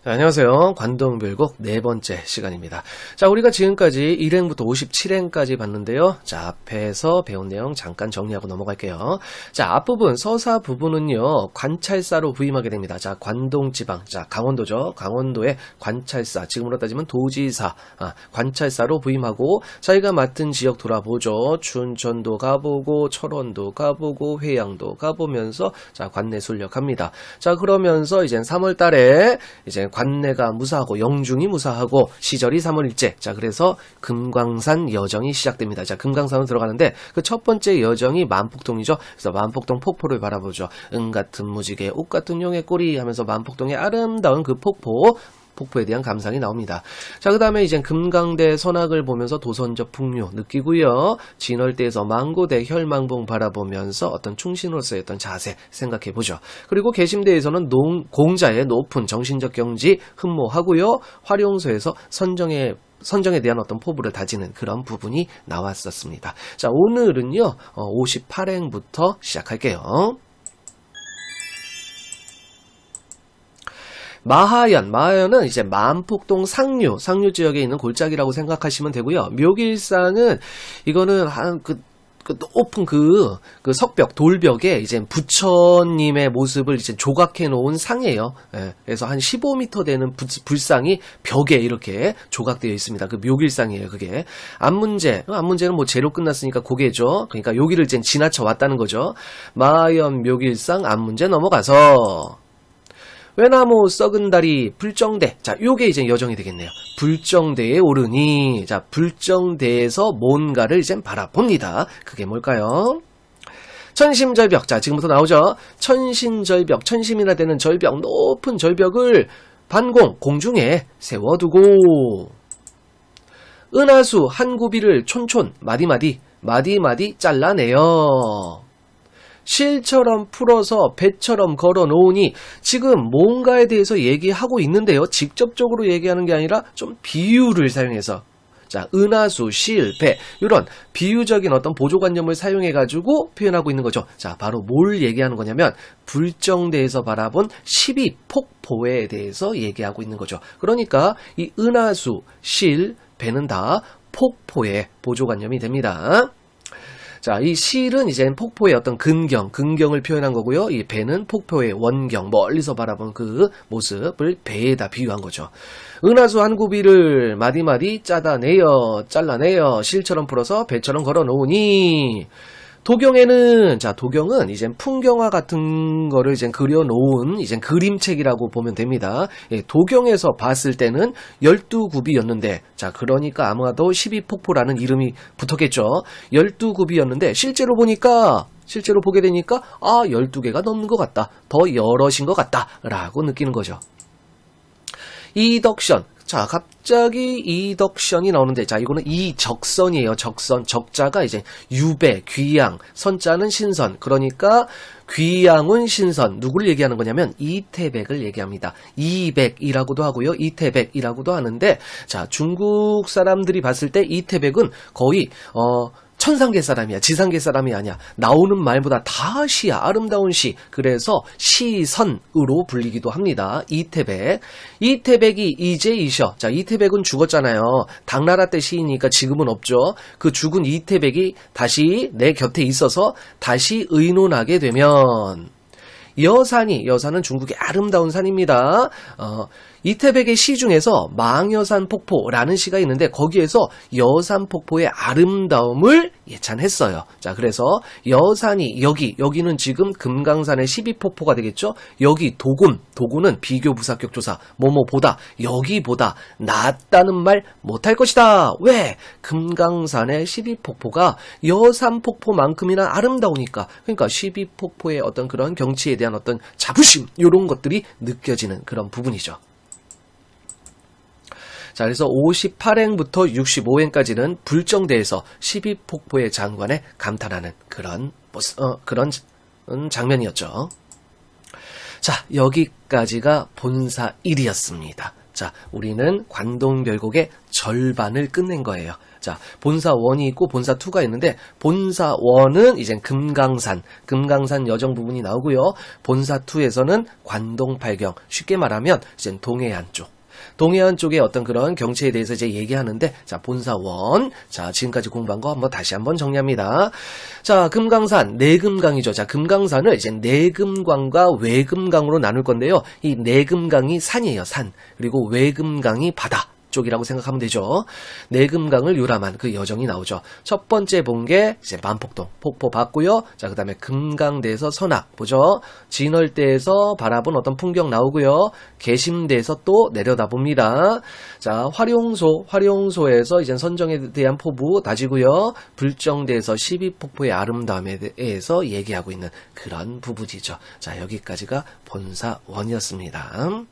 안녕하세요. 관동별곡 네 번째 시간입니다. 자, 우리가 지금까지 1행부터 57행까지 봤는데요. 자, 앞에서 배운 내용 잠깐 정리하고 넘어갈게요. 자, 앞부분, 서사 부분은요, 관찰사로 부임하게 됩니다. 자, 관동지방, 자, 강원도죠. 강원도의 관찰사, 지금으로 따지면 도지사, 관찰사로 부임하고, 자기가 맡은 지역 돌아보죠. 춘천도 가보고, 철원도 가보고, 회양도 가보면서, 자, 관내 순력합니다. 자, 그러면서 이제 3월 달에, 이제 관내가 무사하고 영중이 무사하고 시절이 3월일째. 자, 그래서 금강산 여정이 시작됩니다. 자, 금강산으로 들어가는데 그 첫 번째 여정이 만폭동이죠. 그래서 만폭동 폭포를 바라보죠. 은 같은 무지개, 옷 같은 용의 꼬리 하면서 만폭동의 아름다운 그 폭포에 대한 감상이 나옵니다. 자, 그 다음에 이제 금강대 선악을 보면서 도선적 풍류 느끼고요. 진월대에서 망고대 혈망봉 바라보면서 어떤 충신으로서의 어떤 자세 생각해보죠. 그리고 계심대에서는 공자의 높은 정신적 경지 흠모하고요. 활용소에서 선정에 대한 어떤 포부를 다지는 그런 부분이 나왔었습니다. 자, 오늘은요 58행부터 시작할게요. 마하연은 이제 만폭동 상류 지역에 있는 골짜기라고 생각하시면 되고요. 묘길상은 이거는 높은 그 석벽, 돌벽에 이제 부처님의 모습을 이제 조각해 놓은 상이에요. 예, 그래서 한 15m 되는 불상이 벽에 이렇게 조각되어 있습니다. 그 묘길상이에요, 그게. 안문제는 뭐 제로 끝났으니까 고개죠. 그러니까 여기를 이제 지나쳐 왔다는 거죠. 마하연, 묘길상, 안문제 넘어가서 외나무 썩은 다리 불정대. 자, 요게 이제 여정이 되겠네요. 불정대에 오르니, 자, 불정대에서 뭔가를 이제 바라봅니다. 그게 뭘까요? 천심절벽. 자, 지금부터 나오죠. 천심절벽, 천심이나 되는 절벽, 높은 절벽을 공중에 세워두고, 은하수 한 구비를 촌촌, 마디마디 잘라내요. 실처럼 풀어서 배처럼 걸어 놓으니, 지금 뭔가에 대해서 얘기하고 있는데요. 직접적으로 얘기하는 게 아니라 좀 비유를 사용해서, 자, 은하수, 실, 배, 이런 비유적인 어떤 보조관념을 사용해가지고 표현하고 있는 거죠. 자, 바로 뭘 얘기하는 거냐면 불정대에서 바라본 12폭포에 대해서 얘기하고 있는 거죠. 그러니까 이 은하수, 실, 배는 다 폭포의 보조관념이 됩니다. 자, 이 실은 이제 폭포의 어떤 근경을 표현한 거고요. 이 배는 폭포의 원경, 멀리서 바라본 그 모습을 배에다 비유한 거죠. 은하수 한 구비를 마디마디 잘라내요. 실처럼 풀어서 배처럼 걸어 놓으니, 도경은 이제 풍경화 같은 거를 이제 그려놓은 이제 그림책이라고 보면 됩니다. 예, 도경에서 봤을 때는 12굽이었는데, 자, 그러니까 아마도 12폭포라는 이름이 붙었겠죠. 12굽이었는데, 실제로 보게 되니까, 12개가 넘는 것 같다. 더 여럿인 것 같다. 라고 느끼는 거죠. 이덕션. 자, 갑자기 이덕션이 나오는데, 자, 이거는 이적선이에요. 적자가 이제 유배, 귀양, 선자는 신선. 그러니까 귀양은 신선. 누구를 얘기하는 거냐면 이태백을 얘기합니다. 이백이라고도 하고요. 이태백이라고도 하는데, 자, 중국 사람들이 봤을 때 이태백은 거의 천상계 사람이야. 지상계 사람이 아니야. 나오는 말보다 다 시야. 아름다운 시. 그래서 시선으로 불리기도 합니다. 이태백이 이제 이셔. 자, 이태백은 죽었잖아요. 당나라 때 시이니까 지금은 없죠. 그 죽은 이태백이 다시 내 곁에 있어서 다시 의논하게 되면, 여산은 중국의 아름다운 산입니다. 이태백의 시 중에서 망여산 폭포라는 시가 있는데, 거기에서 여산 폭포의 아름다움을 예찬했어요. 자, 그래서 여산이 여기는 지금 금강산의 12폭포가 되겠죠. 여기 도군은 비교부사격 조사 뭐뭐보다 여기보다 낫다는 말 못할 것이다. 왜? 금강산의 12폭포가 여산 폭포만큼이나 아름다우니까. 그러니까 12폭포의 어떤 그런 경치에 대한 어떤 자부심, 이런 것들이 느껴지는 그런 부분이죠. 자, 그래서 58행부터 65행까지는 불정대에서 12폭포의 장관에 감탄하는 그런 장면이었죠. 자, 여기까지가 본사 1이었습니다. 자, 우리는 관동별곡의 절반을 끝낸 거예요. 자, 본사 1이 있고 본사 2가 있는데 본사 1은 이제 금강산 여정 부분이 나오고요. 본사 2에서는 관동팔경, 쉽게 말하면 이제 동해안 쪽의 어떤 그런 경치에 대해서 이제 얘기하는데, 자, 본사 1. 자, 지금까지 공부한 거 다시 한번 정리합니다. 자, 금강산, 내금강이죠. 자, 금강산을 이제 내금강과 외금강으로 나눌 건데요. 이 내금강이 산이에요, 산. 그리고 외금강이 바다 쪽이라고 생각하면 되죠. 내금강을 유람한 그 여정이 나오죠. 첫 번째 본 게 이제 만폭동 폭포 봤고요. 자, 그다음에 금강대에서 선악 보죠. 진월대에서 바라본 어떤 풍경 나오고요. 개심대에서 또 내려다 봅니다. 자, 화룡소에서 이제 선정에 대한 포부 다지고요. 불정대에서 12폭포의 아름다움에 대해서 얘기하고 있는 그런 부분이죠. 자, 여기까지가 본사 1이었습니다.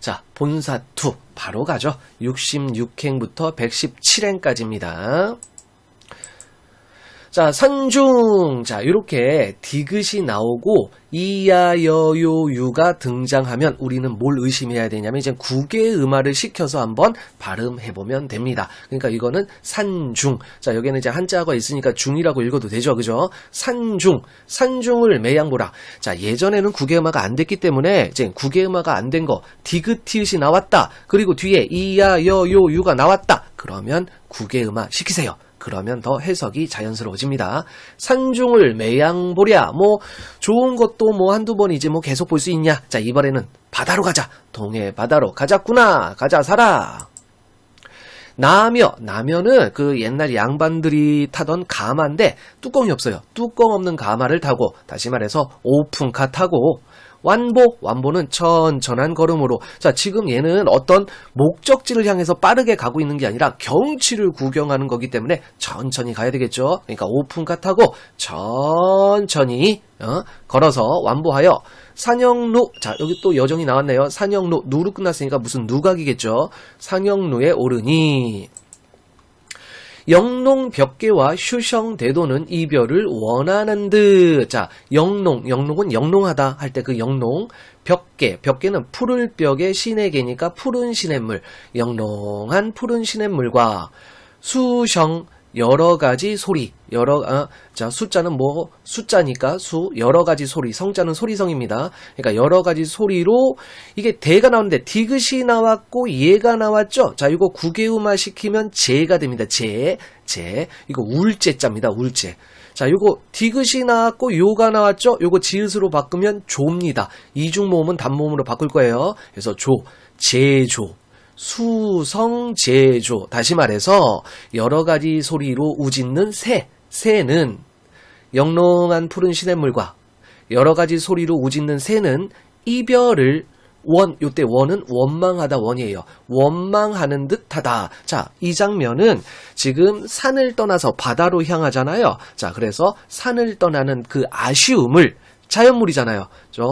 자, 본사 2 바로 가죠. 66행부터 117행까지입니다. 자, 산중. 자, 이렇게 디귿이 나오고 이야여요유가 등장하면 우리는 뭘 의심해야 되냐면 이제 국의 음화를 시켜서 한번 발음해보면 됩니다. 그러니까 이거는 산중. 자, 여기는 이제 한자가 있으니까 중이라고 읽어도 되죠. 그죠? 산중을 매양보라. 자, 예전에는 국의 음화가 안 됐기 때문에 이제 국의 음화가 안 된 거 디귿 티읕이 나왔다. 그리고 뒤에 이야여요유가 나왔다. 그러면 국의 음화 시키세요. 그러면 더 해석이 자연스러워집니다. 산중을 매양보랴. 뭐 좋은 것도 뭐 한두 번이지 뭐 계속 볼 수 있냐. 자, 이번에는 바다로 가자. 동해 바다로 가자꾸나. 가자 살아. 나면은 그 옛날 양반들이 타던 가마인데 뚜껑이 없어요. 뚜껑 없는 가마를 타고, 다시 말해서 오픈카 타고, 완보는 천천한 걸음으로. 자, 지금 얘는 어떤 목적지를 향해서 빠르게 가고 있는 게 아니라 경치를 구경하는 거기 때문에 천천히 가야 되겠죠. 그러니까 오픈카 타고 천천히 걸어서 완보하여 산영루. 자, 여기 또 여정이 나왔네요. 산영루. 누로 끝났으니까 무슨 누각이겠죠. 산영루에 오르니 영농벽계와 휴성대도는 이별을 원하는 듯. 자, 영농은 영롱하다 할 때 그 영농. 벽계는 푸를 벽의 시내계니까 푸른 시냇물, 영롱한 푸른 시냇물과 수성, 여러 가지 소리, 자, 숫자는 뭐, 숫자니까 여러 가지 소리, 성자는 소리성입니다. 그러니까 여러 가지 소리로, 이게 대가 나오는데, 디귿이 나왔고, 예가 나왔죠? 자, 이거 국외음화 시키면 제가 됩니다. 이거 울제자입니다, 울제. 자, 요거 디귿이 나왔고, 요가 나왔죠? 요거 지읒으로 바꾸면 조입니다. 이중모음은 단모음으로 바꿀 거예요. 그래서 제조. 수성제조. 다시 말해서 여러 가지 소리로 우짖는 새는 영롱한 푸른 시냇물과 여러 가지 소리로 우짖는 새는 이별을 요때 원은 원망하다 원이에요. 원망하는 듯하다. 자, 이 장면은 지금 산을 떠나서 바다로 향하잖아요. 자, 그래서 산을 떠나는 그 아쉬움을, 자연물이잖아요.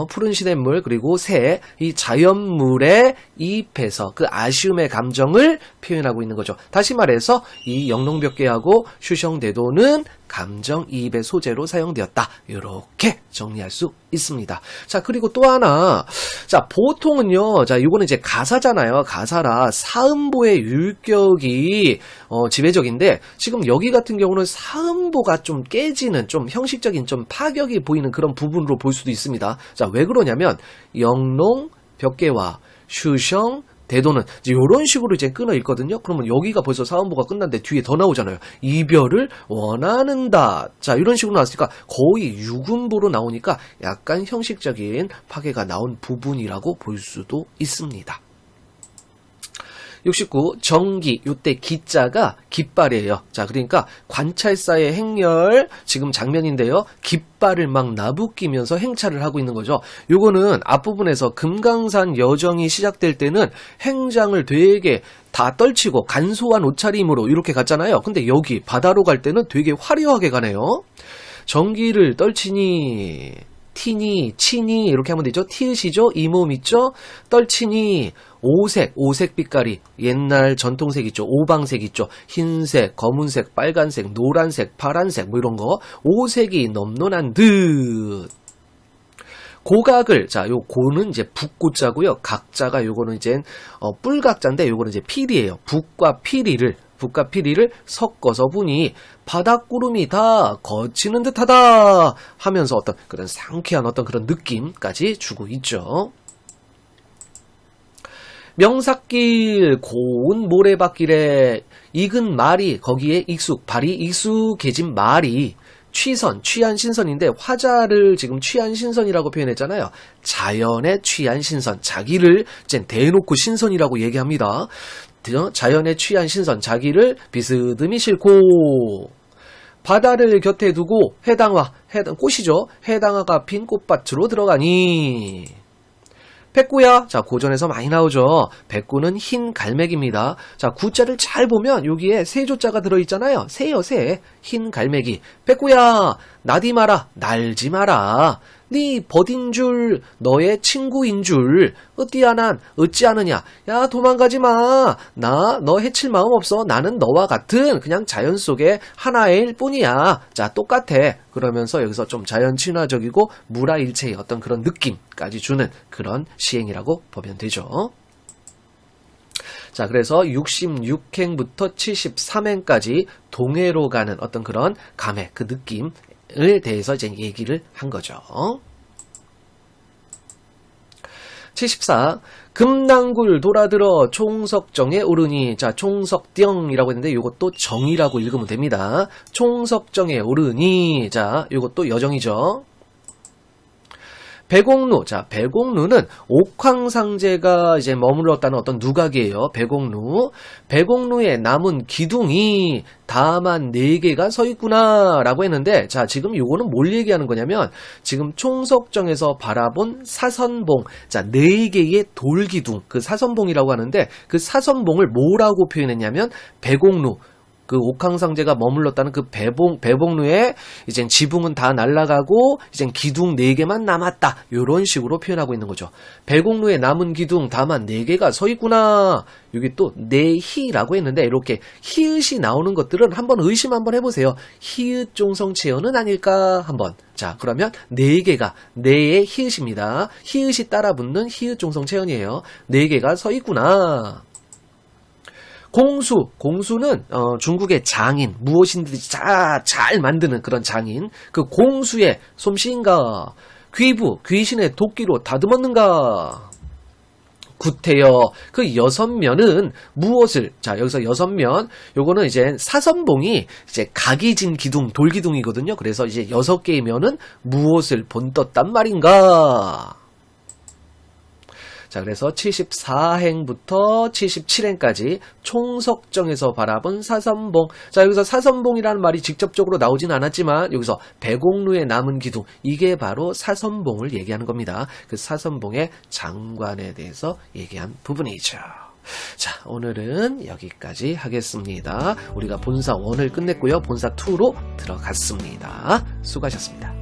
푸른 시냇물 그리고 새, 이 자연물에 이입해서 그 아쉬움의 감정을 표현하고 있는 거죠. 다시 말해서 이 영농벽계하고 휴성대도는 감정이입의 소재로 사용되었다. 이렇게 정리할 수 있습니다. 자, 그리고 또 하나. 자, 보통은요. 자, 이거는 이제 가사잖아요. 가사라 사음보의 율격이 지배적인데, 지금 여기 같은 경우는 사음보가 좀 깨지는, 좀 형식적인, 좀 파격이 보이는 그런 부분으로 볼 수도 있습니다. 자, 왜 그러냐면 영농벽계와 휴성 대도는 이제 이런 식으로 이제 끊어 있거든요. 그러면 여기가 벌써 사음보가 끝났는데 뒤에 더 나오잖아요. 이별을 원하는다. 자, 이런 식으로 나왔으니까 거의 유금보로 나오니까 약간 형식적인 파괴가 나온 부분이라고 볼 수도 있습니다. 69. 정기. 요때 기자가 깃발이에요. 자, 그러니까 관찰사의 행렬 지금 장면인데요. 깃발을 막 나부끼면서 행차를 하고 있는 거죠. 요거는 앞부분에서 금강산 여정이 시작될 때는 행장을 되게 다 떨치고 간소한 옷차림으로 이렇게 갔잖아요. 근데 여기 바다로 갈 때는 되게 화려하게 가네요. 정기를 떨치니, 티니, 치니 이렇게 하면 되죠. 티읕이죠. 이 모음 있죠. 떨치니, 오색 빛깔이 옛날 전통색 있죠. 오방색 있죠. 흰색, 검은색, 빨간색, 노란색, 파란색 뭐 이런 거. 오색이 넘논한 듯. 고각을, 자, 요 고는 이제 북고자고요. 각자가 요거는 이제 뿔각자인데 요거는 이제 피리예요. 북과 피리를 섞어서 보니 바닷구름이 다 거치는 듯하다 하면서 어떤 그런 상쾌한 어떤 그런 느낌까지 주고 있죠. 명삭길 고운 모래밭길에 익은 말이 거기에 발이 익숙해진 말이 취선, 취한 신선인데 화자를 지금 취한 신선이라고 표현했잖아요. 자연의 취한 신선, 자기를 이제 대놓고 신선이라고 얘기합니다. 자연의 취한 신선, 자기를 비스듬히 싣고 바다를 곁에 두고 꽃이죠. 해당화가 핀 꽃밭으로 들어가니 백구야. 자, 고전에서 많이 나오죠. 백구는 흰 갈매기입니다. 자, 구자를 잘 보면 여기에 세조자가 들어있잖아요. 새요, 새. 흰 갈매기. 백구야, 나디 마라, 날지 마라. 네 버딘 줄, 너의 친구인 줄. 어찌 아느냐. 야, 도망가지 마. 너 해칠 마음 없어. 나는 너와 같은 그냥 자연 속의 하나일 뿐이야. 자, 똑같아. 그러면서 여기서 좀 자연 친화적이고 무라일체의 어떤 그런 느낌까지 주는 그런 시행이라고 보면 되죠. 자, 그래서 66행부터 73행까지 동해로 가는 어떤 그런 감의 그 느낌을 대해서 이제 얘기를 한 거죠. 74. 금낭굴 돌아들어 총석정에 오르니. 자, 총석정이라고 했는데 이것도 정이라고 읽으면 됩니다. 총석정에 오르니. 자, 이것도 여정이죠. 배공루. 자, 배공루는 옥황상제가 이제 머물렀다는 어떤 누각이에요. 배공루. 배공루에 남은 기둥이 다만 4개가 서 있구나 라고 했는데, 자, 지금 요거는 뭘 얘기하는 거냐면 지금 총석정에서 바라본 사선봉, 자, 4개의 돌기둥, 그 사선봉이라고 하는데 그 사선봉을 뭐라고 표현했냐면 배공루, 그 옥황상제가 머물렀다는 그 배봉루에 이제 지붕은 다 날아가고 이제 기둥 4개만 남았다. 이런 식으로 표현하고 있는 거죠. 배공루에 남은 기둥 다만 4개가 서 있구나. 여기 또 내희라고 했는데 이렇게 히읗이 나오는 것들은 한번 의심 한번 해보세요. 히읗 종성체어는 아닐까 한번. 자, 그러면 4개가 네의 히읗입니다. 히읗이 따라붙는 히읗 종성체언이에요. 4개가 서 있구나. 공수는 중국의 장인, 무엇인지 잘 만드는 그런 장인. 그 공수의 솜씨인가? 귀신의 도끼로 다듬었는가? 구태여. 그 6면은 무엇을? 자, 여기서 6면, 요거는 이제 사선봉이 이제 각이 진 기둥, 돌기둥이거든요. 그래서 이제 6개의 면은 무엇을 본떴단 말인가? 자, 그래서 74행부터 77행까지 총석정에서 바라본 사선봉. 자, 여기서 사선봉이라는 말이 직접적으로 나오진 않았지만 여기서 배공루에 남은 기둥, 이게 바로 사선봉을 얘기하는 겁니다. 그 사선봉의 장관에 대해서 얘기한 부분이죠. 자, 오늘은 여기까지 하겠습니다. 우리가 본사 1을 끝냈고요. 본사 2로 들어갔습니다. 수고하셨습니다.